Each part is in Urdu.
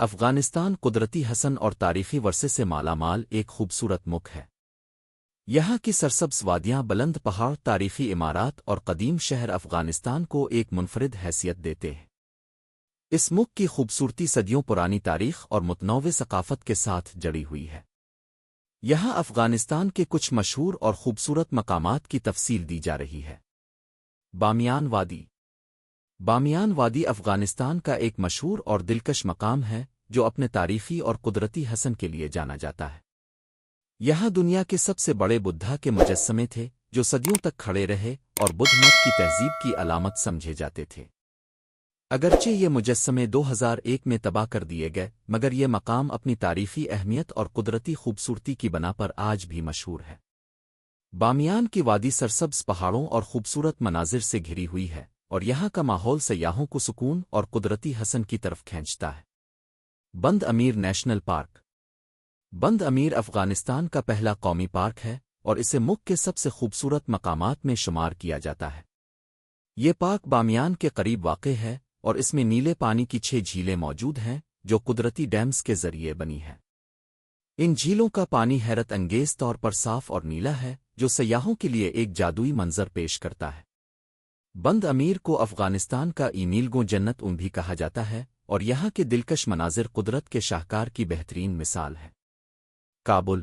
افغانستان قدرتی حسن اور تاریخی ورثے سے مالا مال ایک خوبصورت ملک ہے۔ یہاں کی سرسبز وادیاں، بلند پہاڑ، تاریخی عمارات اور قدیم شہر افغانستان کو ایک منفرد حیثیت دیتے ہیں۔ اس ملک کی خوبصورتی صدیوں پرانی تاریخ اور متنوع ثقافت کے ساتھ جڑی ہوئی ہے۔ یہاں افغانستان کے کچھ مشہور اور خوبصورت مقامات کی تفصیل دی جا رہی ہے۔ بامیان وادی۔ بامیان وادی افغانستان کا ایک مشہور اور دلکش مقام ہے جو اپنے تاریخی اور قدرتی حسن کے لیے جانا جاتا ہے۔ یہاں دنیا کے سب سے بڑے بدھا کے مجسمے تھے جو صدیوں تک کھڑے رہے اور بدھ مت کی تہذیب کی علامت سمجھے جاتے تھے۔ اگرچہ یہ مجسمے 2001 میں تباہ کر دیے گئے، مگر یہ مقام اپنی تاریخی اہمیت اور قدرتی خوبصورتی کی بنا پر آج بھی مشہور ہے۔ بامیان کی وادی سرسبز پہاڑوں اور خوبصورت مناظر سے گھری ہوئی ہے، اور یہاں کا ماحول سیاحوں کو سکون اور قدرتی حسن کی طرف کھینچتا ہے۔ بند امیر نیشنل پارک۔ بند امیر افغانستان کا پہلا قومی پارک ہے اور اسے ملک کے سب سے خوبصورت مقامات میں شمار کیا جاتا ہے۔ یہ پارک بامیان کے قریب واقع ہے اور اس میں نیلے پانی کی 6 جھیلیں موجود ہیں جو قدرتی ڈیمز کے ذریعے بنی ہیں۔ ان جھیلوں کا پانی حیرت انگیز طور پر صاف اور نیلا ہے جو سیاحوں کے لیے ایک جادوئی منظر پیش کرتا ہے۔ بند امیر کو افغانستان کا ایمیلگو جنت بھی کہا جاتا ہے اور یہاں کے دلکش مناظر قدرت کے شاہکار کی بہترین مثال ہے۔ کابل۔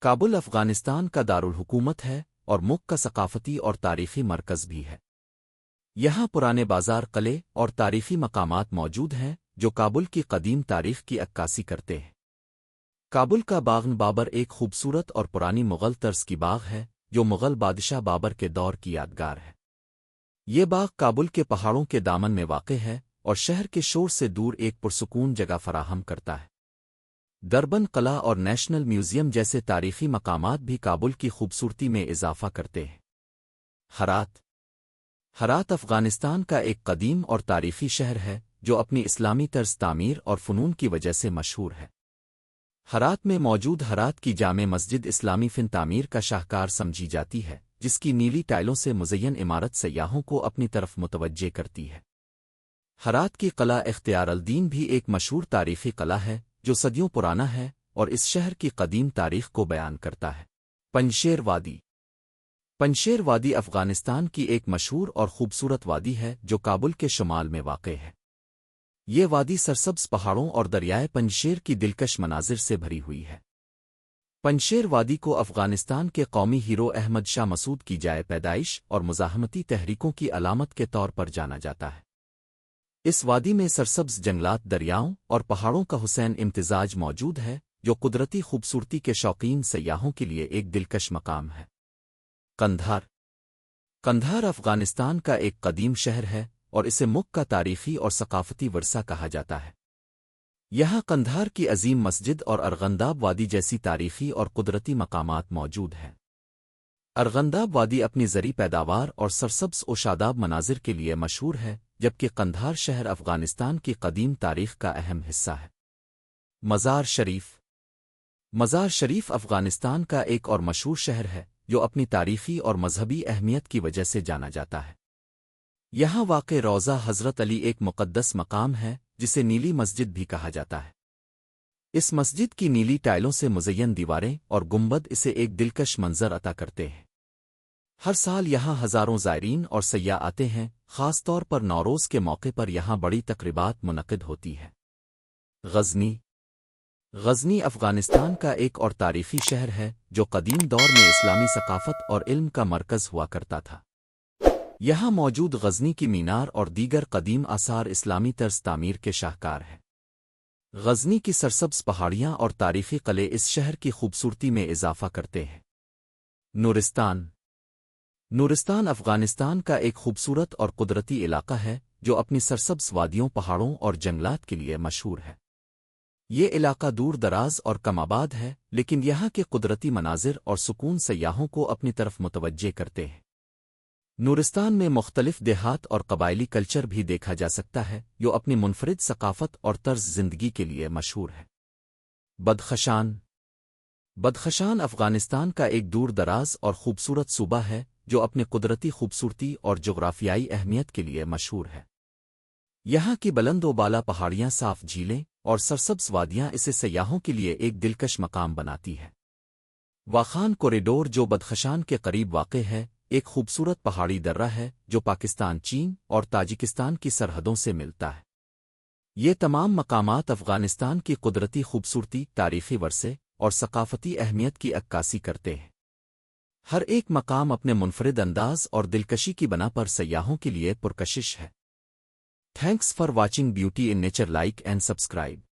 کابل افغانستان کا دارالحکومت ہے اور ملک کا ثقافتی اور تاریخی مرکز بھی ہے۔ یہاں پرانے بازار، قلعے اور تاریخی مقامات موجود ہیں جو کابل کی قدیم تاریخ کی عکاسی کرتے ہیں۔ کابل کا باغ بابر ایک خوبصورت اور پرانی مغل طرز کی باغ ہے جو مغل بادشاہ بابر کے دور کی یادگار ہے۔ یہ باغ کابل کے پہاڑوں کے دامن میں واقع ہے اور شہر کے شور سے دور ایک پرسکون جگہ فراہم کرتا ہے۔ دربن قلعہ اور نیشنل میوزیم جیسے تاریخی مقامات بھی کابل کی خوبصورتی میں اضافہ کرتے ہیں۔ ہرات۔ ہرات افغانستان کا ایک قدیم اور تاریخی شہر ہے جو اپنی اسلامی طرز تعمیر اور فنون کی وجہ سے مشہور ہے۔ ہرات میں موجود ہرات کی جامع مسجد اسلامی فن تعمیر کا شاہکار سمجھی جاتی ہے، جس کی نیلی ٹائلوں سے مزین عمارت سیاحوں کو اپنی طرف متوجہ کرتی ہے۔ ہرات کی قلعہ اختیار الدین بھی ایک مشہور تاریخی قلعہ ہے جو صدیوں پرانا ہے اور اس شہر کی قدیم تاریخ کو بیان کرتا ہے۔ پنجشیر وادی۔ پنجشیر وادی افغانستان کی ایک مشہور اور خوبصورت وادی ہے جو کابل کے شمال میں واقع ہے۔ یہ وادی سرسبز پہاڑوں اور دریائے پنجشیر کی دلکش مناظر سے بھری ہوئی ہے۔ پنجشیر وادی کو افغانستان کے قومی ہیرو احمد شاہ مسعود کی جائے پیدائش اور مزاحمتی تحریکوں کی علامت کے طور پر جانا جاتا ہے۔ اس وادی میں سرسبز جنگلات، دریاؤں اور پہاڑوں کا حسین امتزاج موجود ہے جو قدرتی خوبصورتی کے شوقین سیاحوں کے لیے ایک دلکش مقام ہے۔ قندھار۔ قندھار افغانستان کا ایک قدیم شہر ہے اور اسے ملک کا تاریخی اور ثقافتی ورثہ کہا جاتا ہے۔ یہاں قندھار کی عظیم مسجد اور ارغنداب وادی جیسی تاریخی اور قدرتی مقامات موجود ہیں۔ ارغنداب وادی اپنی زرعی پیداوار اور سرسبز و شاداب مناظر کے لیے مشہور ہے، جبکہ قندھار شہر افغانستان کی قدیم تاریخ کا اہم حصہ ہے۔ مزار شریف۔ مزار شریف افغانستان کا ایک اور مشہور شہر ہے جو اپنی تاریخی اور مذہبی اہمیت کی وجہ سے جانا جاتا ہے۔ یہاں واقع روضہ حضرت علی ایک مقدس مقام ہے جسے نیلی مسجد بھی کہا جاتا ہے۔ اس مسجد کی نیلی ٹائلوں سے مزین دیواریں اور گنبد اسے ایک دلکش منظر عطا کرتے ہیں۔ ہر سال یہاں ہزاروں زائرین اور سیاح آتے ہیں، خاص طور پر نوروز کے موقع پر یہاں بڑی تقریبات منعقد ہوتی ہے۔ غزنی۔ غزنی افغانستان کا ایک اور تاریخی شہر ہے جو قدیم دور میں اسلامی ثقافت اور علم کا مرکز ہوا کرتا تھا۔ یہاں موجود غزنی کی مینار اور دیگر قدیم آثار اسلامی طرز تعمیر کے شاہکار ہیں۔ غزنی کی سرسبز پہاڑیاں اور تاریخی قلعے اس شہر کی خوبصورتی میں اضافہ کرتے ہیں۔ نورستان۔ نورستان افغانستان کا ایک خوبصورت اور قدرتی علاقہ ہے جو اپنی سرسبز وادیوں، پہاڑوں اور جنگلات کے لیے مشہور ہے۔ یہ علاقہ دور دراز اور کم آباد ہے، لیکن یہاں کے قدرتی مناظر اور سکون سیاحوں کو اپنی طرف متوجہ کرتے ہیں۔ نورستان میں مختلف دیہات اور قبائلی کلچر بھی دیکھا جا سکتا ہے جو اپنی منفرد ثقافت اور طرز زندگی کے لیے مشہور ہے۔ بدخشان۔ بدخشان افغانستان کا ایک دور دراز اور خوبصورت صوبہ ہے جو اپنی قدرتی خوبصورتی اور جغرافیائی اہمیت کے لیے مشہور ہے۔ یہاں کی بلند و بالا پہاڑیاں، صاف جھیلیں اور سرسبز وادیاں اسے سیاحوں کے لیے ایک دلکش مقام بناتی ہے۔ واخان کوریڈور جو بدخشان کے قریب واقع ہے، ایک خوبصورت پہاڑی درہ ہے جو پاکستان، چین اور تاجکستان کی سرحدوں سے ملتا ہے۔ یہ تمام مقامات افغانستان کی قدرتی خوبصورتی، تاریخی ورثے اور ثقافتی اہمیت کی عکاسی کرتے ہیں۔ ہر ایک مقام اپنے منفرد انداز اور دلکشی کی بنا پر سیاحوں کے لیے پرکشش ہے۔ Thanks for watching beauty in nature, like and subscribe.